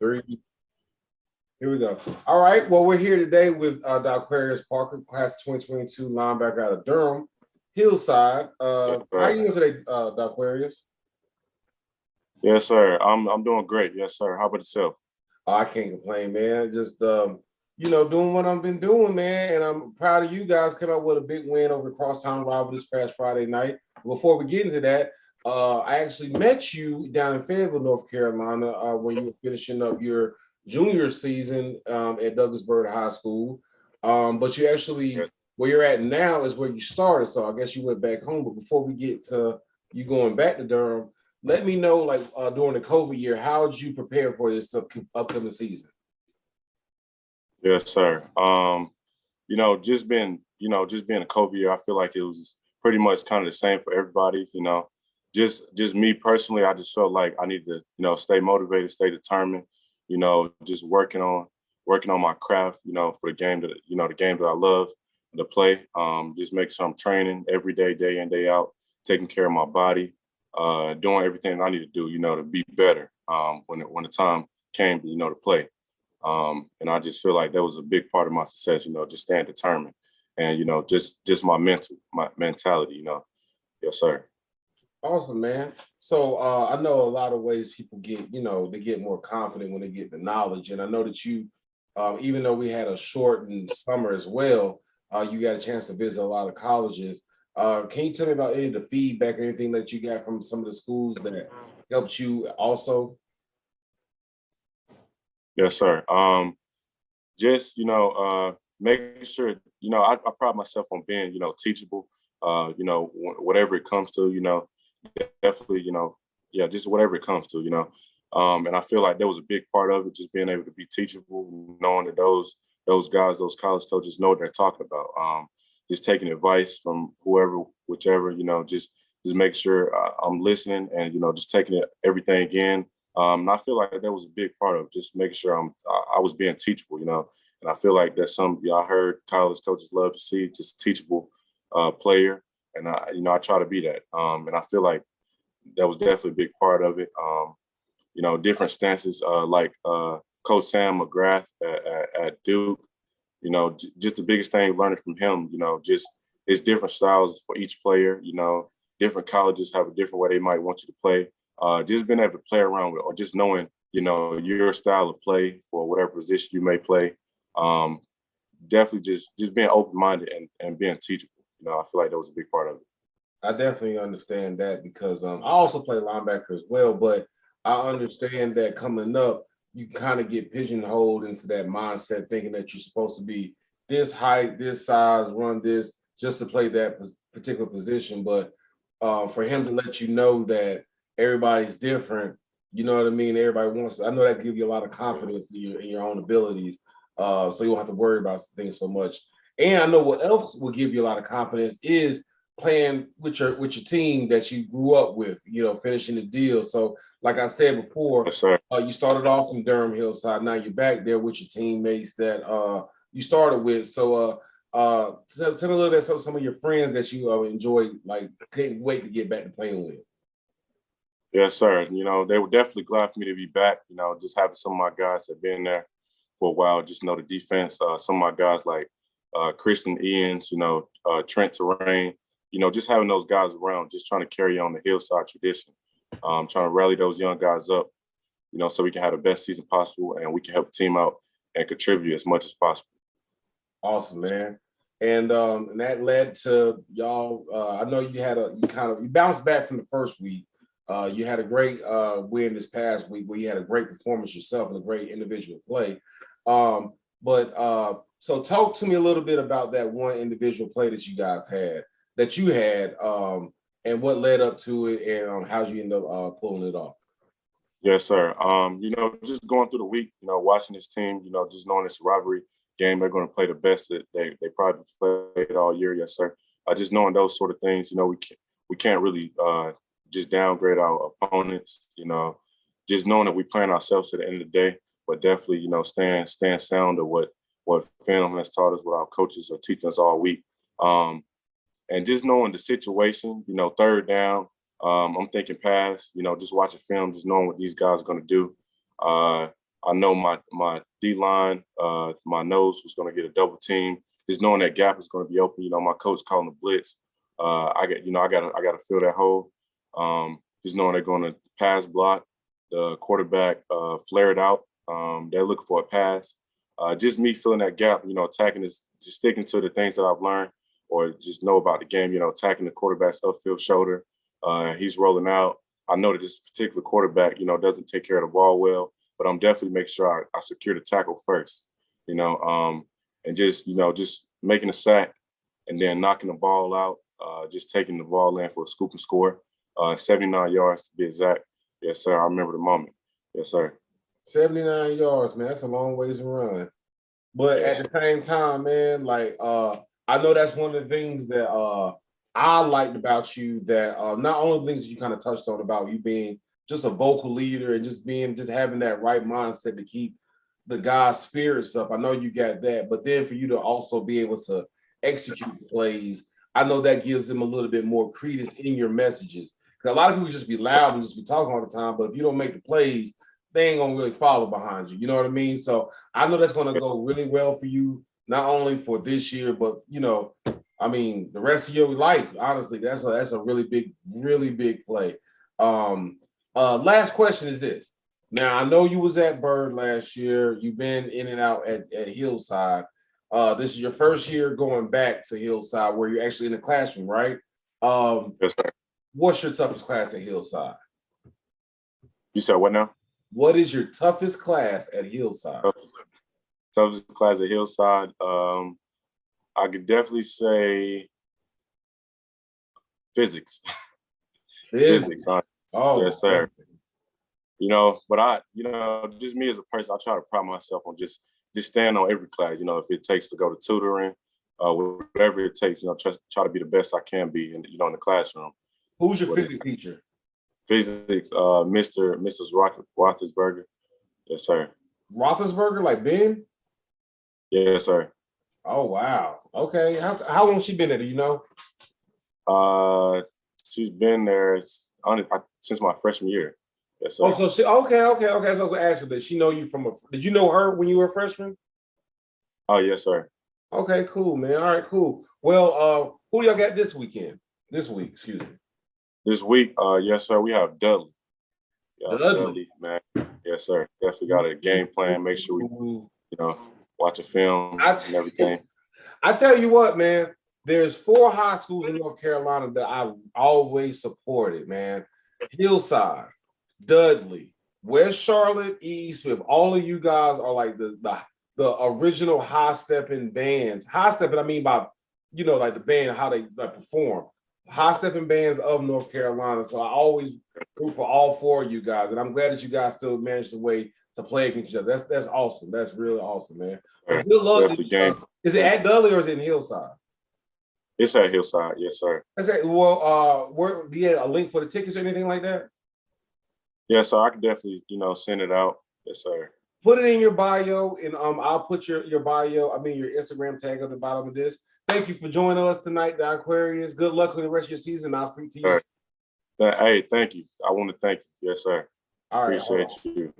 Three. Here we go. All right. Well, we're here today with Donquarius Parker, class of 2022 linebacker out of Durham, Hillside. Yes, How are sir. you doing today, Donquarius? Yes, sir. I'm doing great. Yes, sir. How about yourself? Oh, I can't complain, man. Just doing what I've been doing, man. And I'm proud of you guys. Came out with a big win over the crosstown rival this past Friday night. Before we get into that, I actually met you down in Fayetteville, North Carolina, when you were finishing up your junior season at Douglasburg High School. But you actually Yes, where you're at now is where you started. So I guess you went back home. But before we get to you going back to Durham, let me know, like during the COVID year, how did you prepare for this upcoming season? yes, sir. Just being a COVID year, I feel like it was pretty much kind of the same for everybody. Just me personally, I just felt like I needed to, stay motivated, stay determined. Just working on my craft. For the game that I love to play. Just make sure I'm training every day in, day out, taking care of my body, doing everything I need to do, to be better when the time came, to play. And I just feel like that was a big part of my success, just staying determined and, just my mentality, Yes, sir. Awesome, man. So I know a lot of ways people get, they get more confident when they get the knowledge. And I know that you, even though we had a shortened summer as well, you got a chance to visit a lot of colleges. Can you tell me about any of the feedback or anything that you got from some of the schools that helped you also? Yes, sir. Just, making sure, I pride myself on being, teachable, whatever it comes to, definitely, yeah, just whatever it comes to, and I feel like that was a big part of it, just being able to be teachable, knowing that those guys, those college coaches know what they're talking about. Just taking advice from whoever, whichever, just make sure I'm listening and, just taking everything in. And I feel like that was a big part of just making sure I was being teachable, and I feel like that's something I heard college coaches love to see, just a teachable player. And I try to be that. And I feel like that was definitely a big part of it. Different stances like Coach Sam McGrath at Duke. Just the biggest thing learning from him. Just it's different styles for each player. Different colleges have a different way they might want you to play. Just being able to play around with, or just knowing, your style of play for whatever position you may play. Um, Definitely just being open minded and being teachable. I feel like that was a big part of it. I definitely understand that because I also play linebacker as well, but I understand that coming up, you kind of get pigeonholed into that mindset, thinking that you're supposed to be this height, this size, run this just to play that particular position. But for him to let you know that everybody's different, you know what I mean? Everybody wants. I know that gives you a lot of confidence in your own abilities, so you don't have to worry about things so much. And I know what else will give you a lot of confidence is playing with your team that you grew up with, finishing the deal. So, like I said before, Yes, sir. you started off in Durham Hillside. Now you're back there with your teammates that you started with. So, tell me a little bit about some of your friends that you enjoy, like couldn't wait to get back to playing with. Yes, sir. They were definitely glad for me to be back. Just having some of my guys that have been there for a while, just know the defense. Some of my guys like Christian Ians, Trent Terrain, just having those guys around, just trying to carry on the Hillside tradition, trying to rally those young guys up, so we can have the best season possible and we can help the team out and contribute as much as possible. Awesome, man. And that led to y'all. I know you bounced back from the first week. You had a great win this past week where you had a great performance yourself and a great individual play. But so talk to me a little bit about that one individual play that you had, and what led up to it, and how'd you end up pulling it off. Yes, sir. Just going through the week, watching this team, just knowing it's a rivalry game, they're going to play the best that they probably played all year. Yes, sir. Just knowing those sort of things, we can't really just downgrade our opponents. Just knowing that we playing ourselves at the end of the day, but definitely, staying sound of what film has taught us, what our coaches are teaching us all week. And just knowing the situation, third down, I'm thinking pass, just watching film, just knowing what these guys are going to do. I know my D line, my nose was going to get a double team. Just knowing that gap is going to be open. You know, my coach calling the blitz. I got to fill that hole. Just knowing they're going to pass block, the quarterback flared out. They're looking for a pass. Just me filling that gap. You know, attacking is just sticking to the things that I've learned, or just know about the game. You know, attacking the quarterback's upfield shoulder. He's rolling out. I know that this particular quarterback, you know, doesn't take care of the ball well, but I'm definitely making sure I secure the tackle first. You know, and just, you know, just making a sack and then knocking the ball out, just taking the ball in for a scoop and score, 79 yards to be exact. Yes, sir. I remember the moment. Yes, sir. 79 yards, man. That's a long ways to run. But Yes. at the same time, man, like I know that's one of the things that I liked about you, that not only the things that you kind of touched on about you being just a vocal leader and just having that right mindset to keep the guys' spirits up. I know you got that, but then for you to also be able to execute the plays, I know that gives them a little bit more credence in your messages. Because a lot of people just be loud and just be talking all the time, but if you don't make the plays, they ain't gonna really follow behind you. You know what I mean? So I know that's gonna go really well for you, not only for this year, but you know, I mean, the rest of your life. Honestly, that's a really big play. Last question is this. Now I know you was at Bird last year. You've been in and out at Hillside. This is your first year going back to Hillside, where you're actually in the classroom, right? Yes, sir. What's your toughest class at Hillside? You said what now? What is your toughest class at Hillside? Toughest class at Hillside. I could definitely say physics. Physics. Oh, yes, sir. You know, but just me as a person, I try to pride myself on just staying on every class. You know, if it takes to go to tutoring, whatever it takes, you know, try to be the best I can be, in the classroom. Who's your physics teacher? Physics, Mrs. Roethlisberger. Yes, sir. Roethlisberger, like Ben? Yes, sir. Oh wow. Okay. How long she been there? Do you know? She's been there since my freshman year. Yes, sir. Oh, so she okay. So I'm gonna ask you, did she know you did you know her when you were a freshman? Oh, yes, sir. Okay, cool, man. All right, cool. Well, who y'all got this week, excuse me. This week, yes, sir, we have Dudley. Yeah, Dudley, man. Yes, sir. Definitely got a game plan. Make sure we, watch a film and everything. I tell you what, man, there's 4 high schools in North Carolina that I've always supported, man. Hillside, Dudley, West Charlotte, East Smith. All of you guys are like the original high-stepping bands. High-stepping, I mean by, like the band, how they perform. High-stepping bands of North Carolina. So I always root for all 4 of you guys. And I'm glad that you guys still managed a way to play against each other. That's awesome. That's really awesome, man. Well, good luck. Is it at Dudley or is it in Hillside? It's at Hillside, yes, sir. Where do you have a link for the tickets or anything like that? Yeah, so I can definitely, send it out. Yes, sir. Put it in your bio, and I'll put your bio, your Instagram tag at the bottom of this. Thank you for joining us tonight, Donquarius. Good luck with the rest of your season. I'll speak to you soon. Hey, thank you. I want to thank you. Yes, sir. All right. Appreciate you.